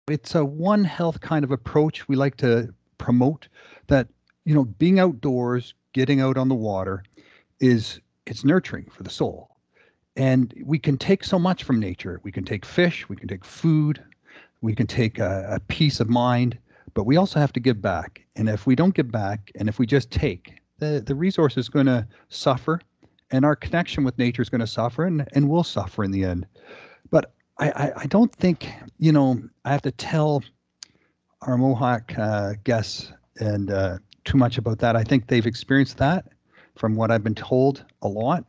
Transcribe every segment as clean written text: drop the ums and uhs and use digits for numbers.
It's a One Health kind of approach we like to promote, that, being outdoors, getting out on the water it's nurturing for the soul. And we can take so much from nature. We can take fish, we can take food, we can take a peace of mind, but we also have to give back. And if we don't give back, and if we just take, the resource is going to suffer, and our connection with nature is going to suffer, and we'll suffer in the end. But I don't think, I have to tell our Mohawk guests and too much about that. I think they've experienced that from what I've been told a lot.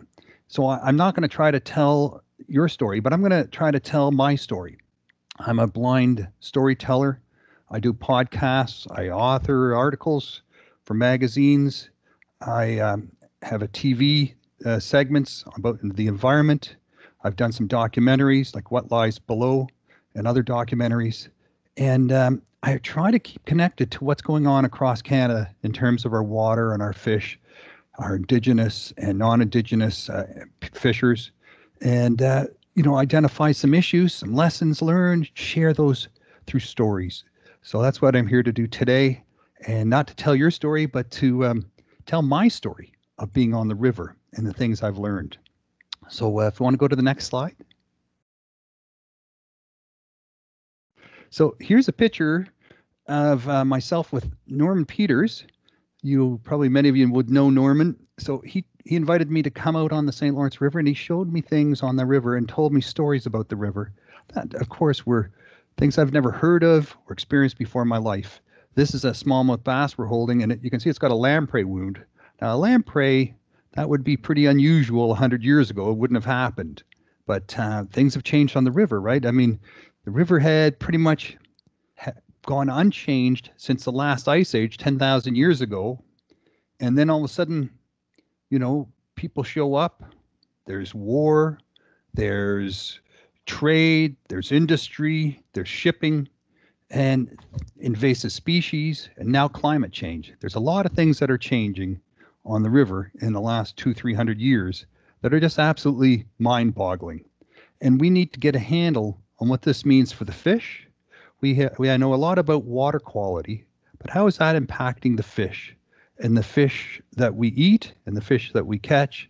So I'm not going to try to tell your story, but I'm going to try to tell my story. I'm a blind storyteller. I do podcasts. I author articles for magazines. I have a TV segments about the environment. I've done some documentaries like What Lies Below and other documentaries. And I try to keep connected to what's going on across Canada in terms of our water and our fish, our Indigenous and non-Indigenous fishers, and identify some issues, some lessons learned, share those through stories. So that's what I'm here to do today, and not to tell your story, but to tell my story of being on the river and the things I've learned. So if you want to go to the next slide. So here's a picture of myself with Norman Peters. Many of you would know Norman. So he invited me to come out on the St. Lawrence River, and he showed me things on the river and told me stories about the river that, of course, were things I've never heard of or experienced before in my life. This is a smallmouth bass we're holding, and you can see it's got a lamprey wound. Now, a lamprey, that would be pretty unusual 100 years ago. It wouldn't have happened. But things have changed on the river, right? I mean, the river had pretty much gone unchanged since the last ice age 10,000 years ago. And then all of a sudden, people show up. There's war, there's trade, there's industry, there's shipping, and invasive species, and now climate change. There's a lot of things that are changing on the river in the last 200-300 years that are just absolutely mind-boggling. And we need to get a handle on what this means for the fish. I know a lot about water quality, but how is that impacting the fish, and the fish that we eat and the fish that we catch,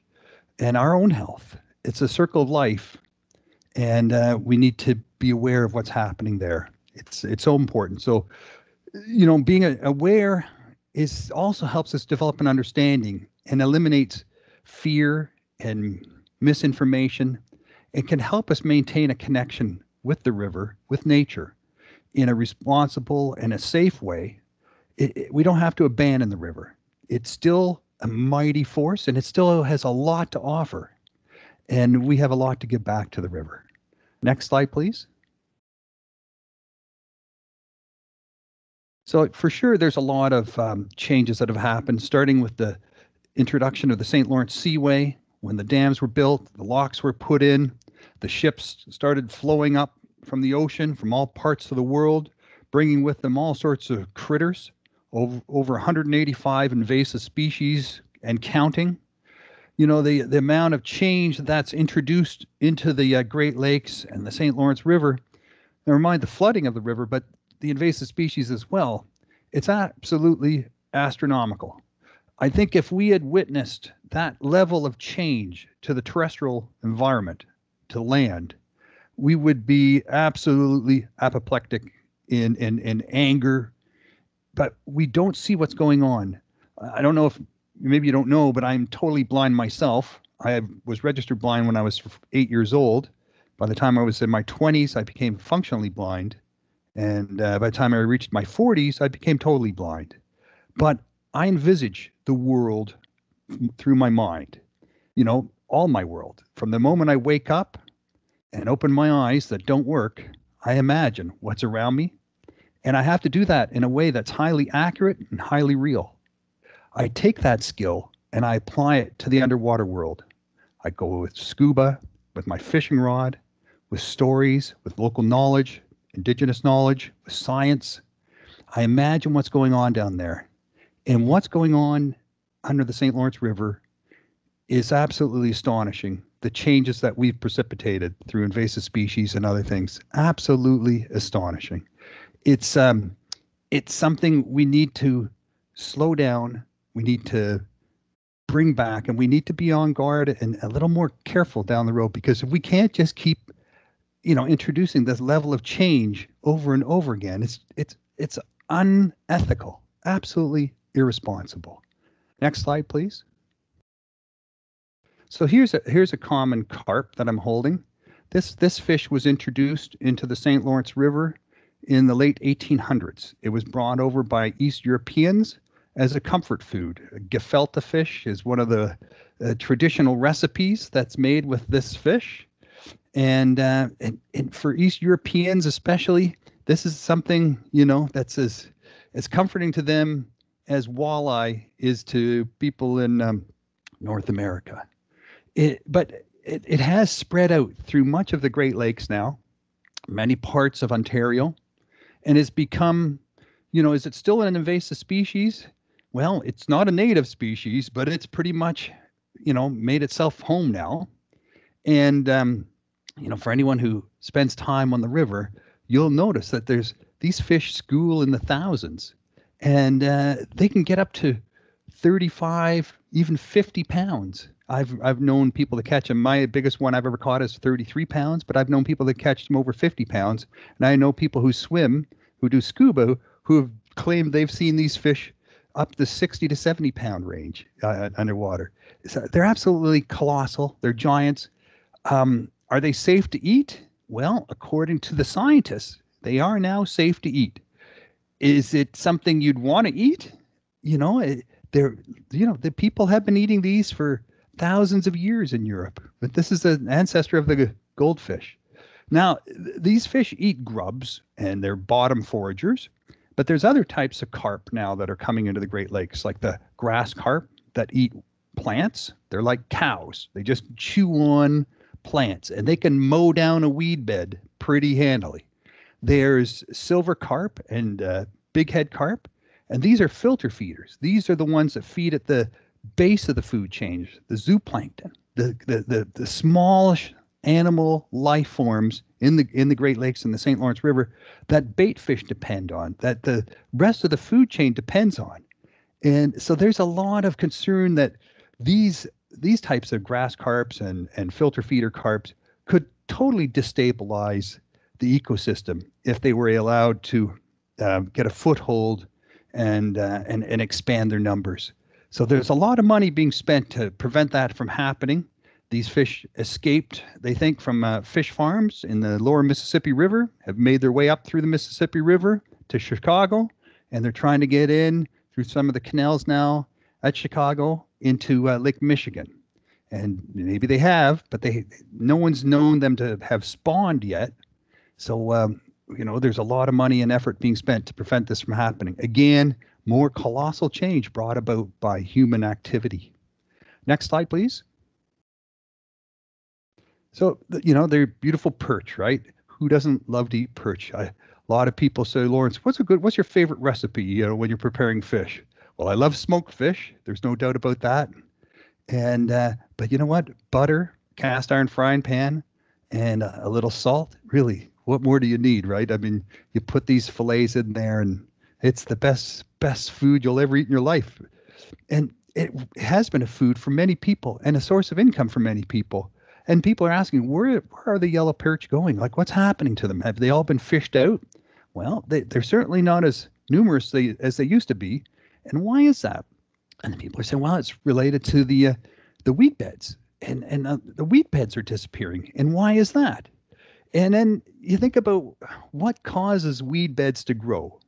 and our own health? It's a circle of life, and we need to be aware of what's happening there. It's so important. So, being aware is also helps us develop an understanding and eliminates fear and misinformation. It can help us maintain a connection with the river, with nature, in a responsible and a safe way. We don't have to abandon the river. It's still a mighty force, and it still has a lot to offer. And we have a lot to give back to the river. Next slide, please. So for sure, there's a lot of changes that have happened, starting with the introduction of the St. Lawrence Seaway. When the dams were built, the locks were put in, the ships started flowing up from the ocean from all parts of the world, bringing with them all sorts of critters, over 185 invasive species and counting. The amount of change that's introduced into the Great Lakes and the St. Lawrence River, never mind the flooding of the river, but the invasive species as well, it's absolutely astronomical. I think if we had witnessed that level of change to the terrestrial environment, to land, we would be absolutely apoplectic in anger, but we don't see what's going on. I don't know if maybe you don't know, but I'm totally blind myself. I was registered blind when I was 8 years old. By the time I was in my 20s, I became functionally blind. And by the time I reached my 40s, I became totally blind. But I envisage the world through my mind, all my world. From the moment I wake up and open my eyes that don't work, I imagine what's around me. And I have to do that in a way that's highly accurate and highly real. I take that skill and I apply it to the underwater world. I go with scuba, with my fishing rod, with stories, with local knowledge, Indigenous knowledge, with science. I imagine what's going on down there. And what's going on under the St. Lawrence River is absolutely astonishing. The changes that we've precipitated through invasive species and other things, absolutely astonishing. It's it's something we need to slow down. We need to bring back, and we need to be on guard and a little more careful down the road, because if we can't just keep, introducing this level of change over and over again, it's unethical, absolutely irresponsible. Next slide, please. So here's a common carp that I'm holding. This fish was introduced into the St. Lawrence River in the late 1800s. It was brought over by East Europeans as a comfort food. Gefilte fish is one of the traditional recipes that's made with this fish. And for East Europeans especially, this is something, that's as comforting to them as walleye is to people in North America. But it has spread out through much of the Great Lakes now, many parts of Ontario, and has become, is it still an invasive species? Well, it's not a native species, but it's pretty much, made itself home now. And for anyone who spends time on the river, you'll notice that there's these fish school in the thousands, and they can get up to 35, even 50 pounds. I've known people to catch them. My biggest one I've ever caught is 33 pounds, but I've known people that catch them over 50 pounds. And I know people who swim, who do scuba, who have claimed they've seen these fish up the 60 to 70 pound range underwater. So they're absolutely colossal. They're giants. Are they safe to eat? Well, according to the scientists, they are now safe to eat. Is it something you'd want to eat? The people have been eating these for thousands of years in Europe, but this is an ancestor of the goldfish. Now, these fish eat grubs and they're bottom foragers, but there's other types of carp now that are coming into the Great Lakes, like the grass carp that eat plants. They're like cows. They just chew on plants, and they can mow down a weed bed pretty handily. There's silver carp and big head carp, and these are filter feeders. These are the ones that feed at the base of the food chain, the zooplankton, the small animal life forms in the Great Lakes and the St. Lawrence River that bait fish depend on, that the rest of the food chain depends on. And so there's a lot of concern that these types of grass carps and filter feeder carps could totally destabilize the ecosystem if they were allowed to get a foothold and expand their numbers. So there's a lot of money being spent to prevent that from happening. These fish escaped, they think, from fish farms in the lower Mississippi River, have made their way up through the Mississippi River to Chicago, and they're trying to get in through some of the canals now at Chicago into Lake Michigan. And maybe they have, but no one's known them to have spawned yet. So, there's a lot of money and effort being spent to prevent this from happening. Again, more colossal change brought about by human activity. Next slide, please. So, they're beautiful perch, right? Who doesn't love to eat perch? A lot of people say, Lawrence, what's your favorite recipe, when you're preparing fish? Well, I love smoked fish. There's no doubt about that. And but you know what? Butter, cast iron frying pan, and a little salt. Really, what more do you need, right? I mean, you put these fillets in there, and it's the best food you'll ever eat in your life. And it has been a food for many people and a source of income for many people. And people are asking, where are the yellow perch going? Like, what's happening to them? Have they all been fished out? Well, they're certainly not as numerous as they used to be. And why is that? And people are saying, well, it's related to the weed beds, and the weed beds are disappearing. And why is that? And then you think about what causes weed beds to grow,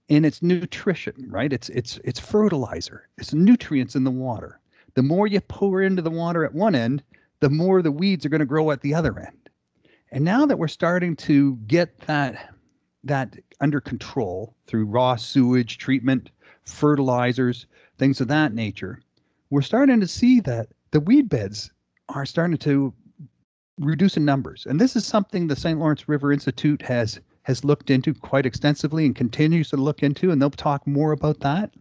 and it's nutrition, right? It's fertilizer. It's nutrients in the water. The more you pour into the water at one end, the more the weeds are going to grow at the other end. And now that we're starting to get that under control through raw sewage treatment, fertilizers, things of that nature, we're starting to see that the weed beds are starting to reduce in numbers. And this is something the St. Lawrence River Institute has looked into quite extensively and continues to look into, and they'll talk more about that.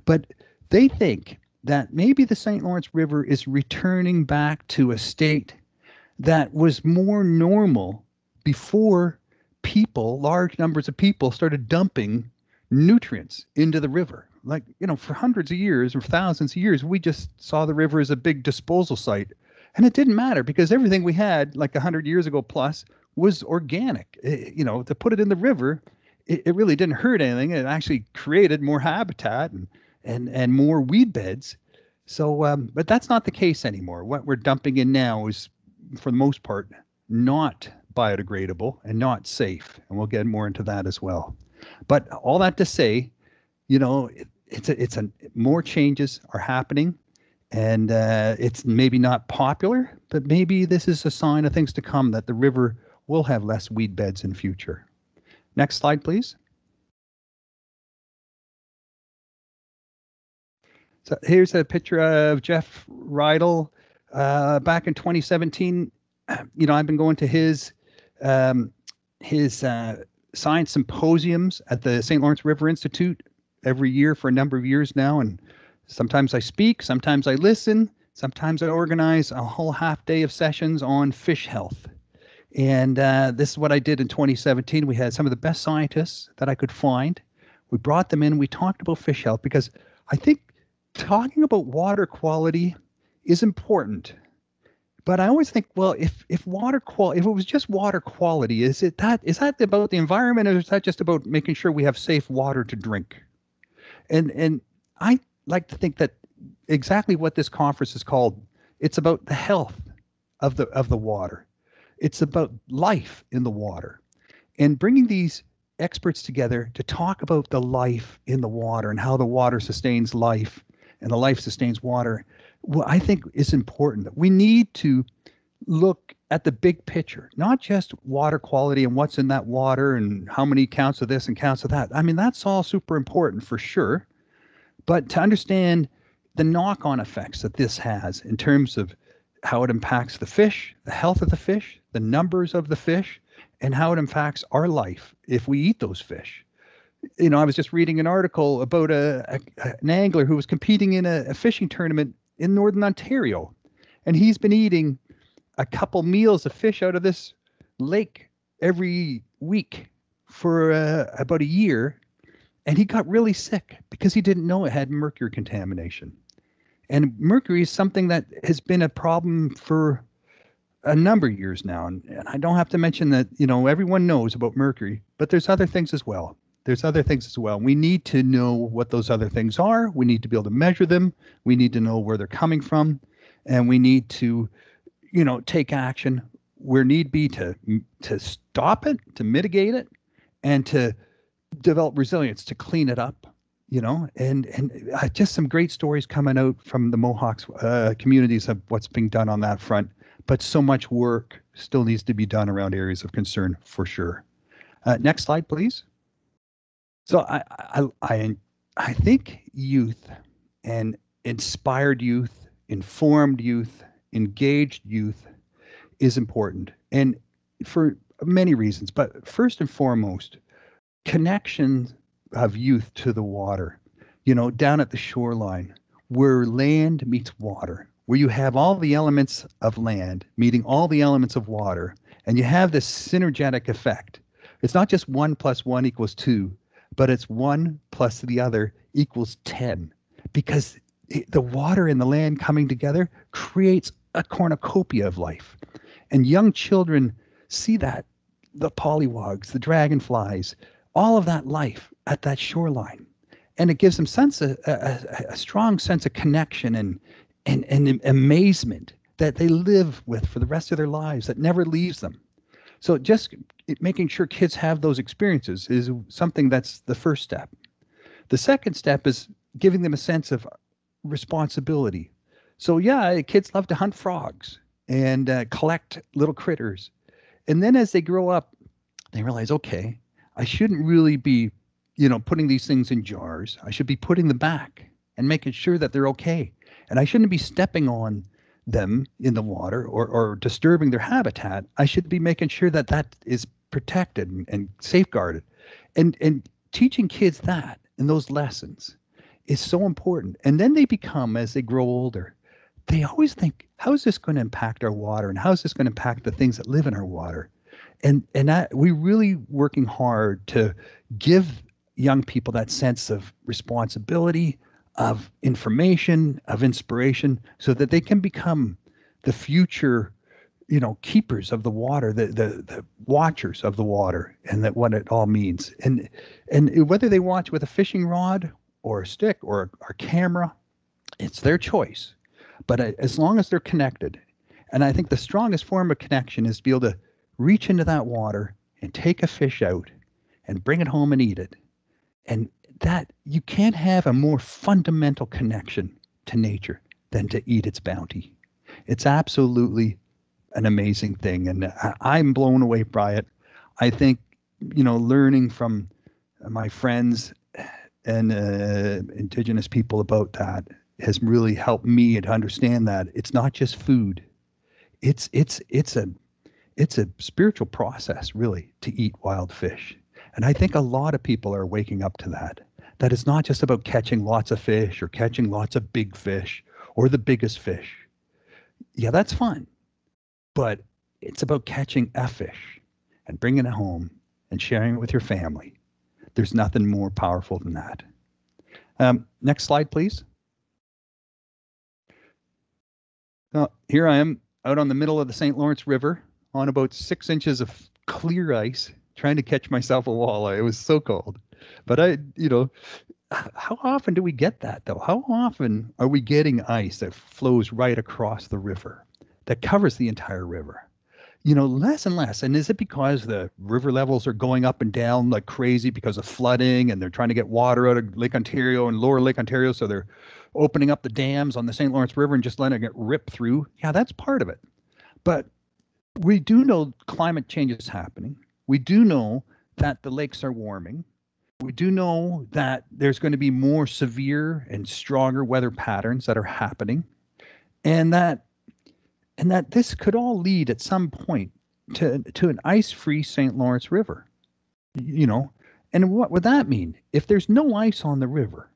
But they think that maybe the St. Lawrence River is returning back to a state that was more normal before people, large numbers of people, started dumping nutrients into the river. Like, for hundreds of years or thousands of years, we just saw the river as a big disposal site. And it didn't matter because everything we had, like 100 years ago plus, was organic. To put it in the river, it really didn't hurt anything. It actually created more habitat and more weed beds. So, but that's not the case anymore. What we're dumping in now is, for the most part, not biodegradable and not safe. And we'll get more into that as well. But all that to say, it's more changes are happening, and it's maybe not popular, but maybe this is a sign of things to come, that the river will have less weed beds in future. Next slide, please. So here's a picture of Jeff Rydell back in 2017. I've been going to his science symposiums at the St. Lawrence River Institute every year for a number of years now. And sometimes I speak, sometimes I listen, sometimes I organize a whole half day of sessions on fish health. And this is what I did in 2017. We had some of the best scientists that I could find. We brought them in. We talked about fish health because I think talking about water quality is important. But I always think, well, if it was just water quality, is that about the environment, or is that just about making sure we have safe water to drink? And I like to think that exactly what this conference is called, it's about the health of the water. It's about life in the water, and bringing these experts together to talk about the life in the water and how the water sustains life and the life sustains water. Well, I think it's important that we need to look at the big picture, not just water quality and what's in that water and how many counts of this and counts of that. I mean, that's all super important for sure. But to understand the knock-on effects that this has in terms of how it impacts the fish, the health of the fish, the numbers of the fish, and how it impacts our life if we eat those fish. I was just reading an article about an angler who was competing in a fishing tournament in Northern Ontario, and he's been eating a couple meals of fish out of this lake every week for about a year, and he got really sick because he didn't know it had mercury contamination. And mercury is something that has been a problem for a number of years now. And I don't have to mention that, everyone knows about mercury, but there's other things as well. We need to know what those other things are. We need to be able to measure them. We need to know where they're coming from. And we need to, take action where need be to stop it, to mitigate it, and to develop resilience to clean it up. And just some great stories coming out from the Mohawks communities of what's being done on that front. But so much work still needs to be done around areas of concern for sure. Next slide, please. So I think youth and inspired youth, informed youth, engaged youth is important, and for many reasons. But first and foremost, connection of youth to the water. Down at the shoreline, where land meets water, where you have all the elements of land meeting all the elements of water, and you have this synergetic effect. It's not just 1 + 1 = 2, but it's 1 plus the other equals 10, because the water and the land coming together creates a cornucopia of life. And young children see that, the polywogs, the dragonflies, all of that life at that shoreline. And it gives them a strong sense of connection and amazement that they live with for the rest of their lives, that never leaves them. So just making sure kids have those experiences is something that's the first step. The second step is giving them a sense of responsibility. So yeah, kids love to hunt frogs and collect little critters. And then as they grow up, they realize, okay, I shouldn't really be, putting these things in jars. I should be putting them back and making sure that they're okay. And I shouldn't be stepping on them in the water or disturbing their habitat. I should be making sure that that is protected and safeguarded. And teaching kids that and those lessons is so important. And then they become, as they grow older, they always think, how is this going to impact our water? And how is this going to impact the things that live in our water? And that we really working hard to give young people that sense of responsibility, of information, of inspiration, so that they can become the future, keepers of the water, the watchers of the water, and that what it all means. And whether they watch with a fishing rod or a stick or a camera, it's their choice. But as long as they're connected, and I think the strongest form of connection is to be able to reach into that water and take a fish out and bring it home and eat it. And that you can't have a more fundamental connection to nature than to eat its bounty. It's absolutely an amazing thing, and I'm blown away by it. I think, learning from my friends and Indigenous people about that has really helped me to understand that it's not just food. It's a spiritual process, really, to eat wild fish. And I think a lot of people are waking up to that. That it's not just about catching lots of fish or catching lots of big fish or the biggest fish. Yeah, that's fun. But it's about catching a fish and bringing it home and sharing it with your family. There's nothing more powerful than that. Next slide, please. Here I am out on the middle of the St. Lawrence River on about 6 inches of clear ice, trying to catch myself a walleye. It was so cold. But how often do we get that, though? How often are we getting ice that flows right across the river, that covers the entire river? Less and less. And is it because the river levels are going up and down like crazy because of flooding, and they're trying to get water out of Lake Ontario and lower Lake Ontario, so they're opening up the dams on the St. Lawrence River and just letting it rip through? Yeah, that's part of it. But we do know climate change is happening. We do know that the lakes are warming. We do know that there's going to be more severe and stronger weather patterns that are happening, and that this could all lead at some point to an ice-free St. Lawrence River. And what would that mean? If there's no ice on the river,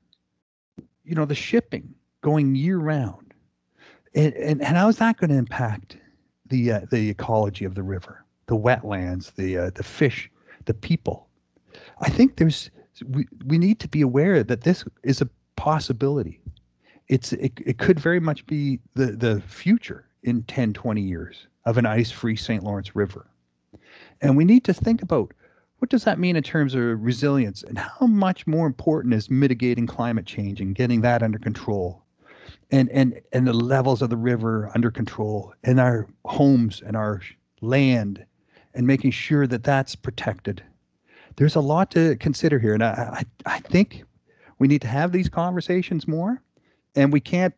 the shipping going year round, and how is that going to impact the ecology of the river, the wetlands, the fish, the people? I think we need to be aware that this is a possibility. It could very much be the future in 10, 20 years of an ice-free St. Lawrence River. And we need to think about, what does that mean in terms of resilience, and how much more important is mitigating climate change and getting that under control, and the levels of the river under control, and our homes and our land, and making sure that that's protected. There's a lot to consider here, and I think we need to have these conversations more, and we can't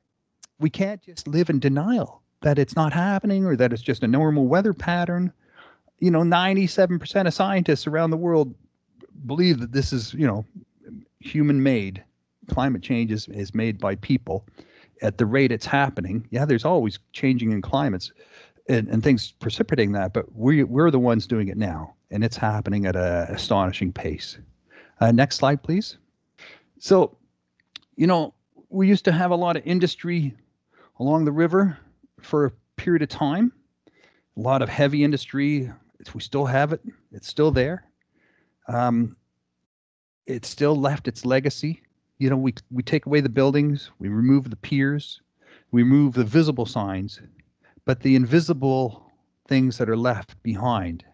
just live in denial that it's not happening or that it's just a normal weather pattern. 97% of scientists around the world believe that this is, human made. Climate change is made by people at the rate it's happening. Yeah, there's always changing in climates and things precipitating that, but we're the ones doing it now, and it's happening at an astonishing pace. Next slide, please. So, we used to have a lot of industry along the river for a period of time. A lot of heavy industry. We still have it. It's still there. It's still left its legacy. We take away the buildings, we remove the piers, we remove the visible signs, but the invisible things that are left behind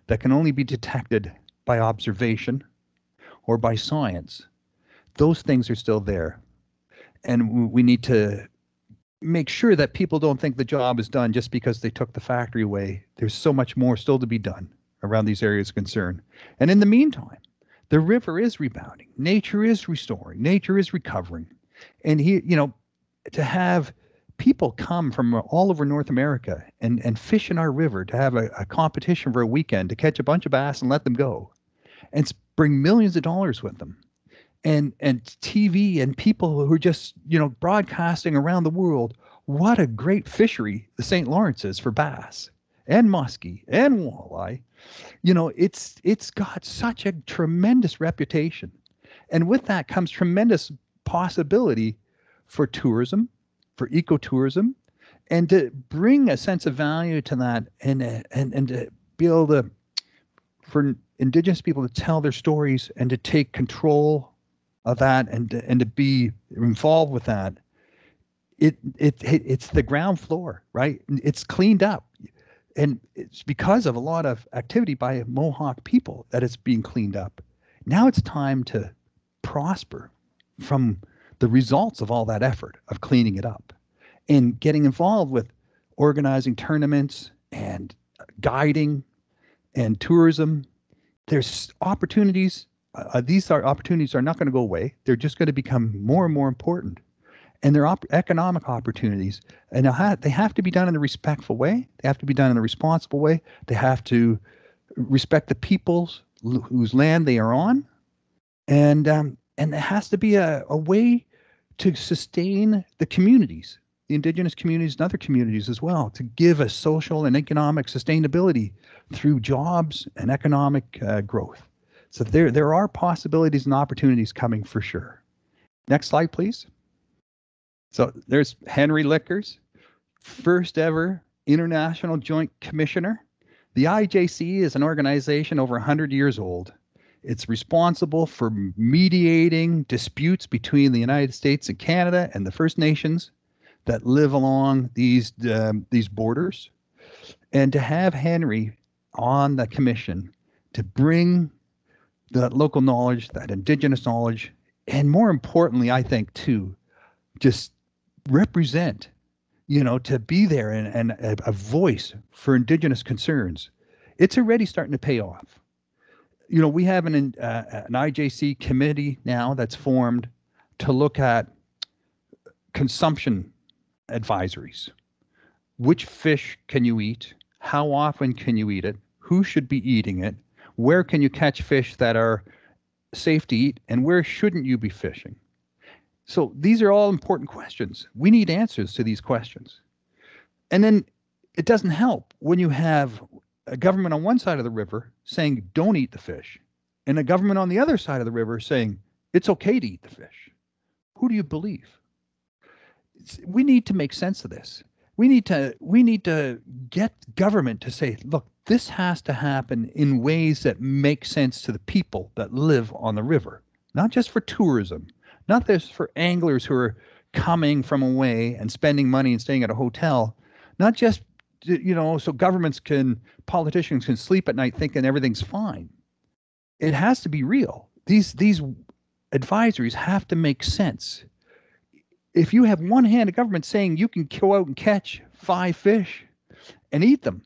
that can only be detected by observation or by science, those things are still there. And we need to make sure that people don't think the job is done just because they took the factory away. There's so much more still to be done around these areas of concern. And in the meantime, the river is rebounding. Nature is restoring. Nature is recovering. And to have people come from all over North America and fish in our river, to have a competition for a weekend to catch a bunch of bass and let them go, and bring millions of dollars with them. And TV and people who are just, broadcasting around the world what a great fishery the St. Lawrence is for bass and muskie and walleye. It's got such a tremendous reputation. And with that comes tremendous possibility for tourism, for ecotourism, and to bring a sense of value to that, and to be able to for Indigenous people to tell their stories and to take control of that and to be involved with that, it's the ground floor, right? It's cleaned up, and it's because of a lot of activity by Mohawk people that it's being cleaned up. Now it's time to prosper from the results of all that effort of cleaning it up and getting involved with organizing tournaments and guiding and tourism. There's opportunities. Opportunities are not going to go away. They're just going to become more and more important. And they're economic opportunities. And they have to be done in a respectful way. They have to be done in a responsible way. They have to respect the peoples whose land they are on. And there has to be a way to sustain the communities, the Indigenous communities and other communities as well, to give a social and economic sustainability through jobs and economic growth. So there are possibilities and opportunities coming for sure. Next slide, please. So there's Henry Lickers, first ever International Joint Commissioner. The IJC is an organization over 100 years old. It's responsible for mediating disputes between the United States and Canada and the First Nations that live along these borders. And to have Henry on the commission to bring that local knowledge, that Indigenous knowledge, and more importantly, I think, too, just represent, to be there and a voice for Indigenous concerns, it's already starting to pay off. We have an IJC committee now that's formed to look at consumption advisories. Which fish can you eat? How often can you eat it? Who should be eating it? Where can you catch fish that are safe to eat? And where shouldn't you be fishing? So these are all important questions. We need answers to these questions. And then it doesn't help when you have a government on one side of the river saying, don't eat the fish, and a government on the other side of the river saying, it's okay to eat the fish. Who do you believe? We need to make sense of this. We need to get government to say, look, this has to happen in ways that make sense to the people that live on the river, not just for tourism, not just for anglers who are coming from away and spending money and staying at a hotel, not just, so politicians can sleep at night thinking everything's fine. It has to be real. These advisories have to make sense. If you have one hand of government saying you can go out and catch 5 fish and eat them,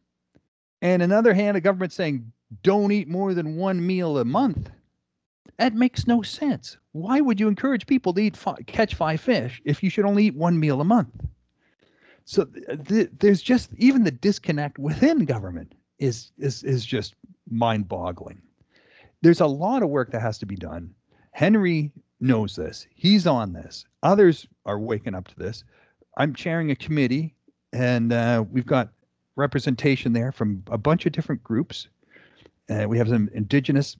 and another hand of government saying don't eat more than 1 meal a month, that makes no sense. Why would you encourage people to catch 5 fish if you should only eat 1 meal a month? So there's just, even the disconnect within government is just mind-boggling. There's a lot of work that has to be done. Henry knows this. He's on this. Others are waking up to this. I'm chairing a committee, and we've got representation there from a bunch of different groups. We have some Indigenous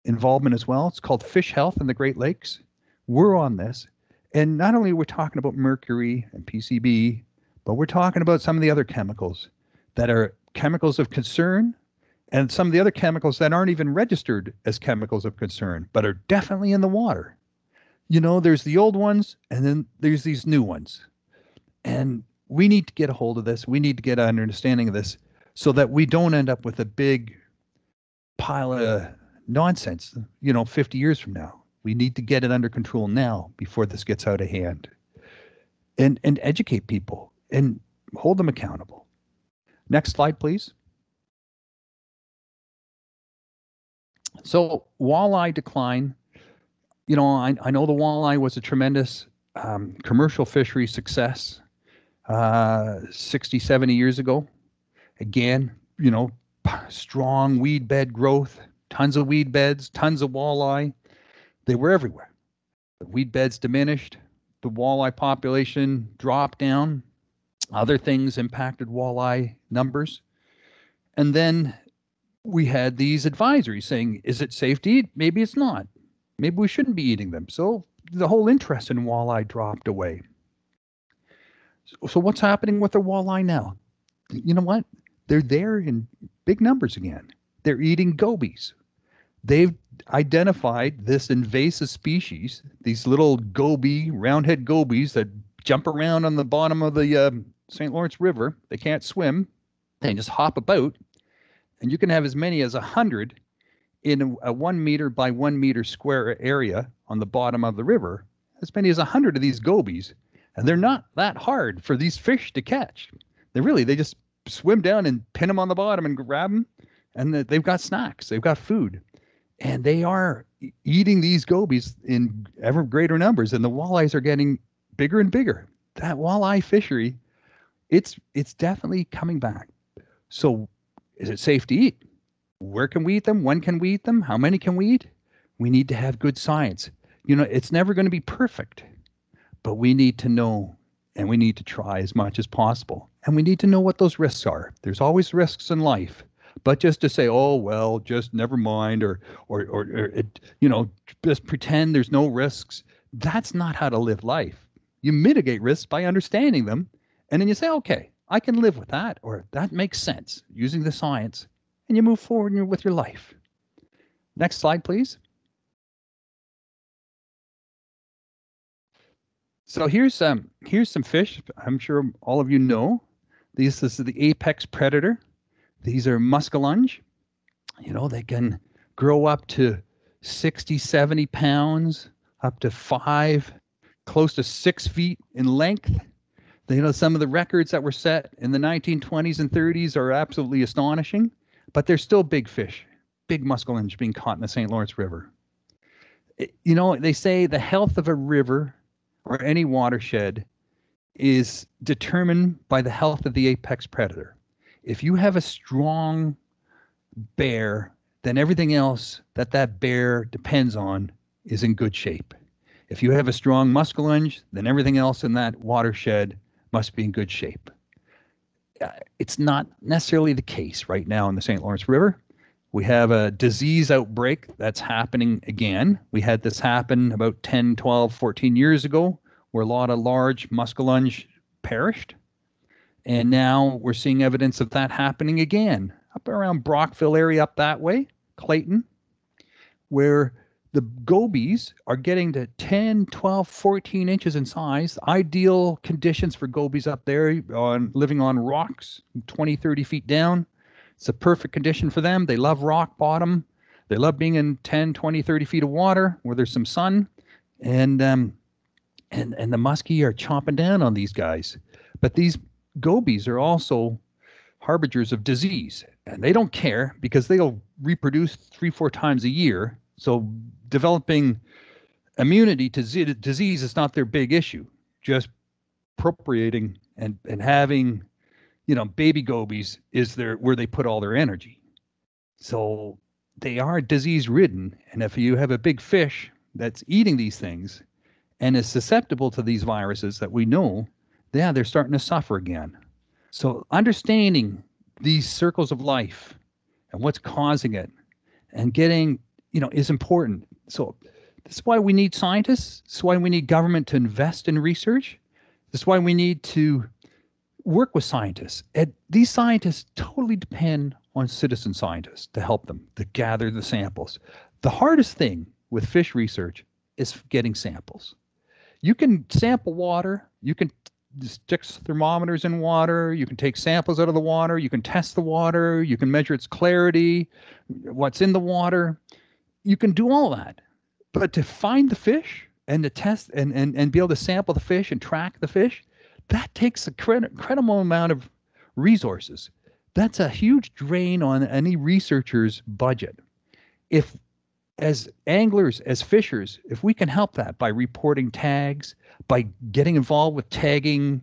involvement as well. It's called Fish Health in the Great Lakes. We're on this. And not only are we talking about mercury and PCB, but we're talking about some of the other chemicals that are chemicals of concern, and some of the other chemicals that aren't even registered as chemicals of concern, but are definitely in the water. There's the old ones, and then there's these new ones. And we need to get a hold of this. We need to get an understanding of this so that we don't end up with a big pile of nonsense, 50 years from now. We need to get it under control now before this gets out of hand. And educate people and hold them accountable. Next slide, please. So walleye decline, I know the walleye was a tremendous commercial fishery success 60, 70 years ago. Again, strong weed bed growth, tons of weed beds, tons of walleye. They were everywhere. The weed beds diminished. The walleye population dropped down. Other things impacted walleye numbers. And then we had these advisories saying, is it safe to eat? Maybe it's not. Maybe we shouldn't be eating them. So the whole interest in walleye dropped away. So what's happening with the walleye now? You know what? They're there in big numbers again. They're eating gobies. They've identified this invasive species, these little goby, roundhead gobies that jump around on the bottom of the St. Lawrence River. They can't swim. They just hop about, and you can have as many as 100 in a 1 meter by 1 meter square area on the bottom of the river, as many as 100 of these gobies. And they're not that hard for these fish to catch. They just swim down and pin them on the bottom and grab them, and they've got snacks, they've got food. And they are eating these gobies in ever greater numbers, and the walleyes are getting bigger and bigger. That walleye fishery, it's definitely coming back. So is it safe to eat? Where can we eat them? When can we eat them? How many can we eat? We need to have good science. It's never going to be perfect, but we need to know, and we need to try as much as possible. And we need to know what those risks are. There's always risks in life. But just to say, oh, well, just never mind, or just pretend there's no risks, that's not how to live life. You mitigate risks by understanding them, and then you say, okay, I can live with that, or that makes sense using the science, and you move forward with your life. Next slide, please. So here's some fish I'm sure all of you know. This is the apex predator. These are muskellunge. They can grow up to 60, 70 pounds, up to 5, close to 6 feet in length. Some of the records that were set in the 1920s and 30s are absolutely astonishing, but they're still big fish, big muskellunge being caught in the St. Lawrence River. They say the health of a river or any watershed is determined by the health of the apex predator. If you have a strong bear, then everything else that bear depends on is in good shape. If you have a strong muskellunge, then everything else in that watershed must be in good shape. It's not necessarily the case right now in the St. Lawrence River. We have a disease outbreak that's happening again. We had this happen about 10, 12, 14 years ago, where a lot of large muskellunge perished. And now we're seeing evidence of that happening again up around Brockville area, up that way, Clayton, where the gobies are getting to 10, 12, 14 inches in size. Ideal conditions for gobies up there, living on rocks 20, 30 feet down. It's a perfect condition for them. They love rock bottom. They love being in 10, 20, 30 feet of water where there's some sun. And the muskie are chomping down on these guys. But these gobies are also harbingers of disease, and they don't care because they'll reproduce 3-4 times a year. So developing immunity to disease is not their big issue. Just appropriating and having, baby gobies is where they put all their energy. So they are disease ridden, and if you have a big fish that's eating these things and is susceptible to these viruses that we know, they're starting to suffer again. So understanding these circles of life and what's causing it and getting, is important. So this is why we need scientists. This is why we need government to invest in research. This is why we need to work with scientists. And these scientists totally depend on citizen scientists to help them, to gather the samples. The hardest thing with fish research is getting samples. You can sample water. You can stick thermometers in water. You can take samples out of the water. You can test the water. You can measure its clarity, what's in the water. You can do all that. But to find the fish and to test and be able to sample the fish and track the fish, that takes an incredible amount of resources. That's a huge drain on any researcher's budget. If, as anglers, as fishers, if we can help that by reporting tags, by getting involved with tagging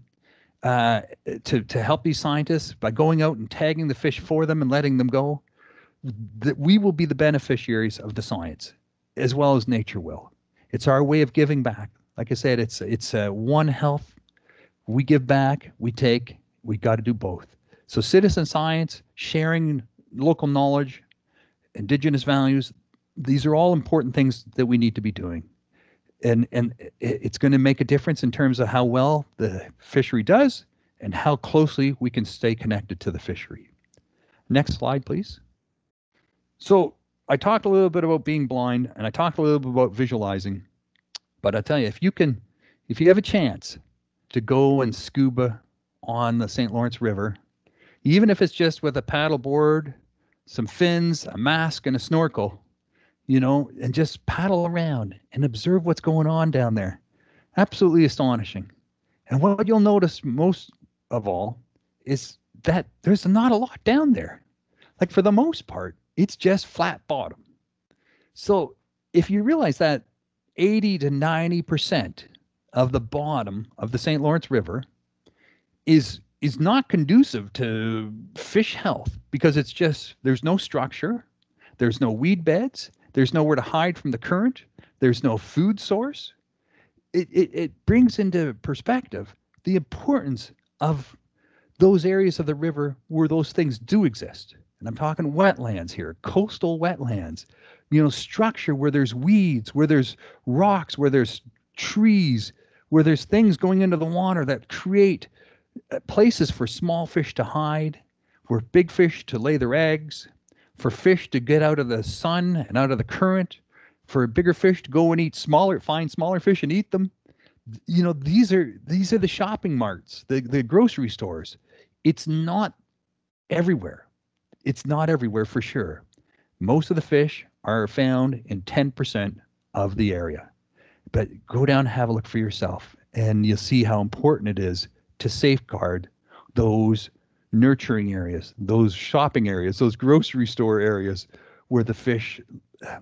to help these scientists, by going out and tagging the fish for them and letting them go, that we will be the beneficiaries of the science, as well as nature will. It's our way of giving back. Like I said, it's one health. We give back, we take, we got to do both. So citizen science, sharing local knowledge, Indigenous values, these are all important things that we need to be doing. And it's going to make a difference in terms of how well the fishery does and how closely we can stay connected to the fishery. Next slide, please. So I talked a little bit about being blind, and I talked a little bit about visualizing. But I tell you, if you have a chance to go and scuba on the St. Lawrence River, even if it's just with a paddle board, some fins, a mask, and a snorkel, and just paddle around and observe what's going on down there. Absolutely astonishing. And what you'll notice most of all is that there's not a lot down there. Like for the most part, it's just flat bottom. So if you realize that 80 to 90% of the bottom of the St. Lawrence River is not conducive to fish health because it's just there's no structure, there's no weed beds, there's nowhere to hide from the current, there's no food source. It brings into perspective the importance of those areas of the river where those things do exist. And I'm talking wetlands here, coastal wetlands, structure where there's weeds, where there's rocks, where there's trees, where there's things going into the water that create places for small fish to hide, for big fish to lay their eggs, for fish to get out of the sun and out of the current, for bigger fish to go and find smaller fish and eat them. These are the shopping marts, the grocery stores. It's not everywhere. It's not everywhere for sure. Most of the fish are found in 10% of the area. But go down and have a look for yourself, and you'll see how important it is to safeguard those nurturing areas, those shopping areas, those grocery store areas where the fish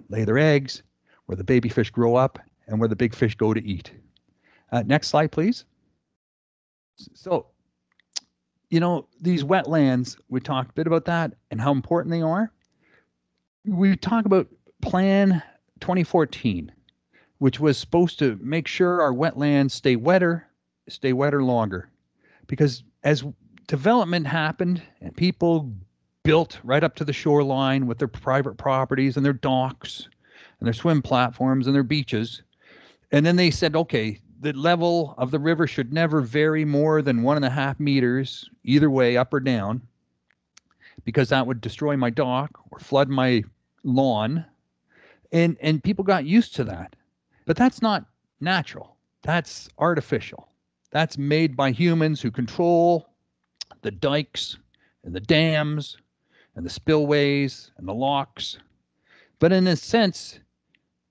lay their eggs, where the baby fish grow up, and where the big fish go to eat. Next slide, please. So, these wetlands, we talked a bit about that and how important they are. We talk about Plan 2014, which was supposed to make sure our wetlands stay wetter longer. Because as development happened and people built right up to the shoreline with their private properties and their docks and their swim platforms and their beaches, and then they said, okay, the level of the river should never vary more than 1.5 meters, either way, up or down, because that would destroy my dock or flood my lawn. And people got used to that. But that's not natural. That's artificial. That's made by humans who control the dikes and the dams and the spillways and the locks. But in a sense,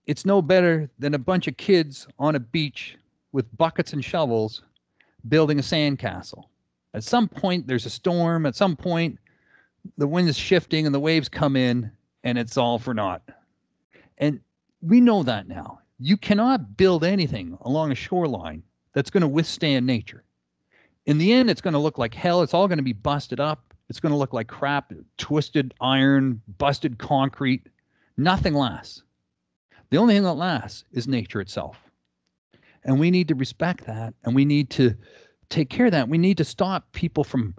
it's no better than a bunch of kids on a beach with buckets and shovels building a sandcastle. At some point, there's a storm. At some point, the wind is shifting and the waves come in, and it's all for naught. And we know that now. You cannot build anything along a shoreline that's going to withstand nature. In the end, it's going to look like hell. It's all going to be busted up. It's going to look like crap, twisted iron, busted concrete. Nothing lasts. The only thing that lasts is nature itself. And we need to respect that, and we need to take care of that. We need to stop people from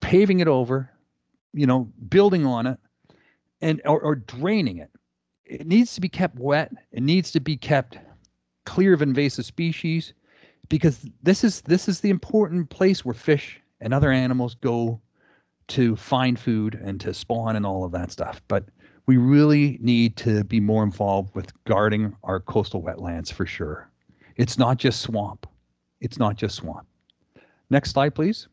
paving it over, building on it, and or draining it. It needs to be kept wet. It needs to be kept clear of invasive species, because this is the important place where fish and other animals go to find food and to spawn and all of that stuff. But we really need to be more involved with guarding our coastal wetlands for sure. It's not just swamp. It's not just swamp. Next slide, please.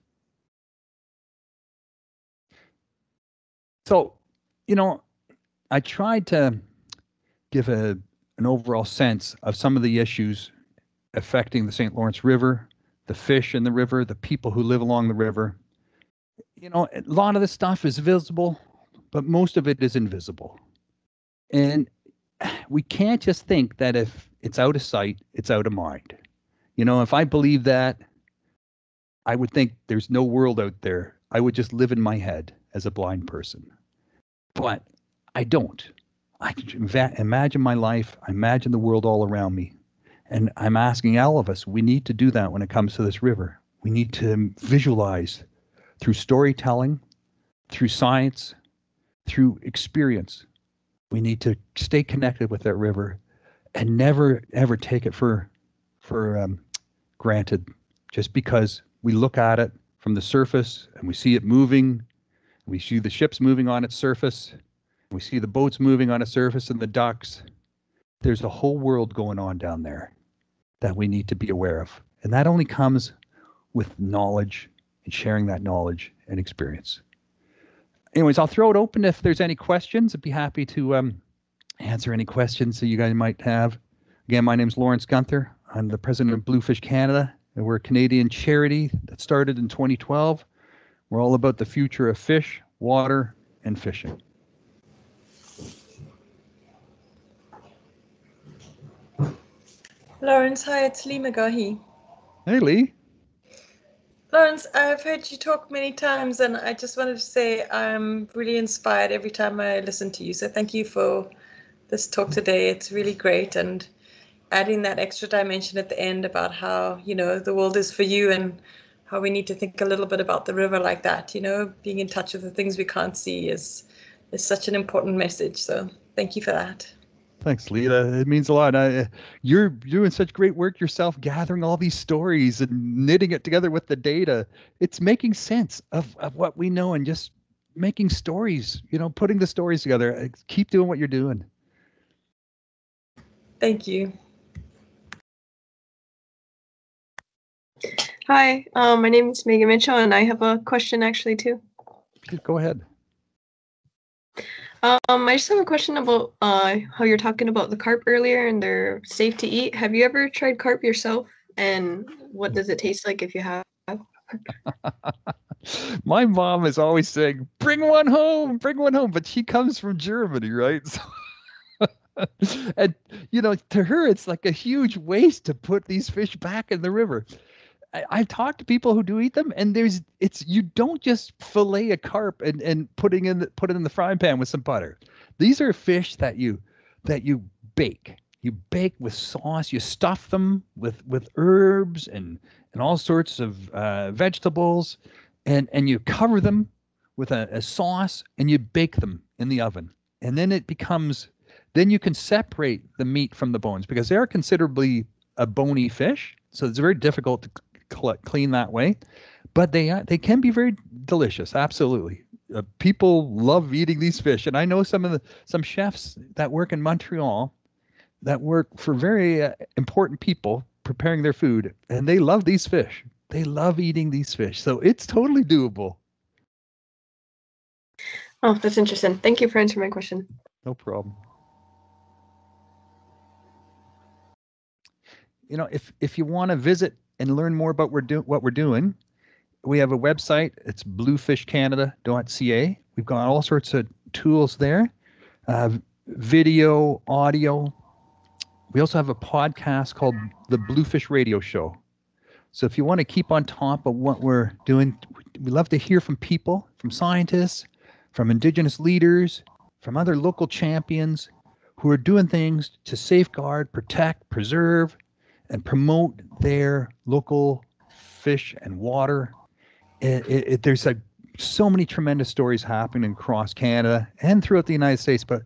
So, I tried to give an overall sense of some of the issues affecting the St. Lawrence River, the fish in the river, the people who live along the river. A lot of this stuff is visible, but most of it is invisible. And we can't just think that if it's out of sight, it's out of mind. If I believe that, I would think there's no world out there. I would just live in my head as a blind person. But I don't. I imagine my life. I imagine the world all around me. And I'm asking all of us, we need to do that when it comes to this river. We need to visualize through storytelling, through science, through experience. We need to stay connected with that river and never, ever take it for granted just because we look at it from the surface and we see it moving. We see the ships moving on its surface. We see the boats moving on a surface and the ducks. There's a whole world going on down there that we need to be aware of. And that only comes with knowledge and sharing that knowledge and experience. Anyways, I'll throw it open if there's any questions. I'd be happy to answer any questions that you guys might have. Again, my name's Lawrence Gunther. I'm the president of Bluefish Canada, and we're a Canadian charity that started in 2012. We're all about the future of fish, water, and fishing. Lawrence, hi, it's Lee McGahey. Hey, Lee. Lawrence, I've heard you talk many times, and I just wanted to say I'm really inspired every time I listen to you. So thank you for this talk today. It's really great, and adding that extra dimension at the end about how, you know, the world is for you and how we need to think a little bit about the river like that. You know, being in touch with the things we can't see is such an important message. So thank you for that. Thanks, Lita. It means a lot. You're doing such great work yourself, gathering all these stories and knitting it together with the data. It's making sense of what we know and just making stories, you know, putting the stories together. Keep doing what you're doing. Thank you. Hi, my name is Megan Mitchell, and I have a question actually too. Go ahead. I just have a question about how you're talking about the carp earlier and they're safe to eat. Have you ever tried carp yourself? And what does it taste like if you have? My mom is always saying, bring one home, but she comes from Germany, right? So and, you know, to her, it's like a huge waste to put these fish back in the river. I've talked to people who do eat them, and you don't just fillet a carp and put it in the frying pan with some butter. These are fish that you bake. You bake with sauce. You stuff them with herbs and all sorts of vegetables, and you cover them with a sauce, and you bake them in the oven. And then then you can separate the meat from the bones because they are considerably a bony fish. So it's very difficult to clean that way, but they can be very delicious. Absolutely, people love eating these fish, and I know some chefs that work in Montreal that work for very important people preparing their food, and they love these fish. They love eating these fish, so it's totally doable. Oh, that's interesting. Thank you for answering my question. No problem. You know, if you want to visit and learn more about what we're doing, we have a website. It's bluefishcanada.ca. We've got all sorts of tools there, video, audio. We also have a podcast called The Bluefish Radio Show. So if you want to keep on top of what we're doing, we love to hear from people, from scientists, from Indigenous leaders, from other local champions who are doing things to safeguard, protect, preserve, and promote their local fish and water. There's so many tremendous stories happening across Canada and throughout the United States, but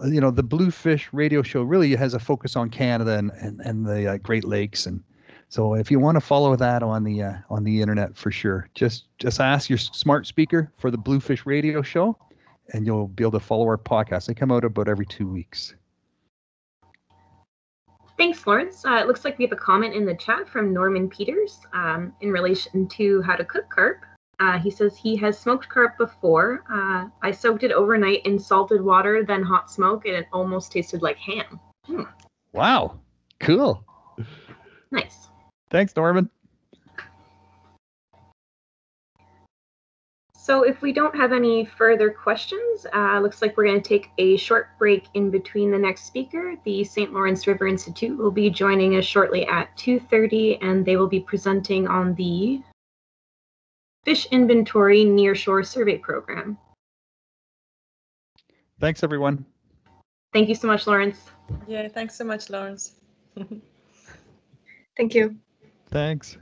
you know, the Bluefish Radio Show really has a focus on Canada and the Great Lakes, and so if you want to follow that on the internet, for sure, just ask your smart speaker for the Bluefish Radio Show, and you'll be able to follow our podcast. They come out about every 2 weeks. Thanks, Lawrence. It looks like we have a comment in the chat from Norman Peters in relation to how to cook carp. He says he has smoked carp before. I soaked it overnight in salted water, then hot smoke, and it almost tasted like ham. Wow. Cool. Nice. Thanks, Norman. So if we don't have any further questions, looks like we're going to take a short break in between the next speaker. The St. Lawrence River Institute will be joining us shortly at 2:30, and they will be presenting on the Fish Inventory Nearshore Survey Program. Thanks, everyone. Thank you so much, Lawrence. Yeah, thanks so much, Lawrence. Thank you. Thanks.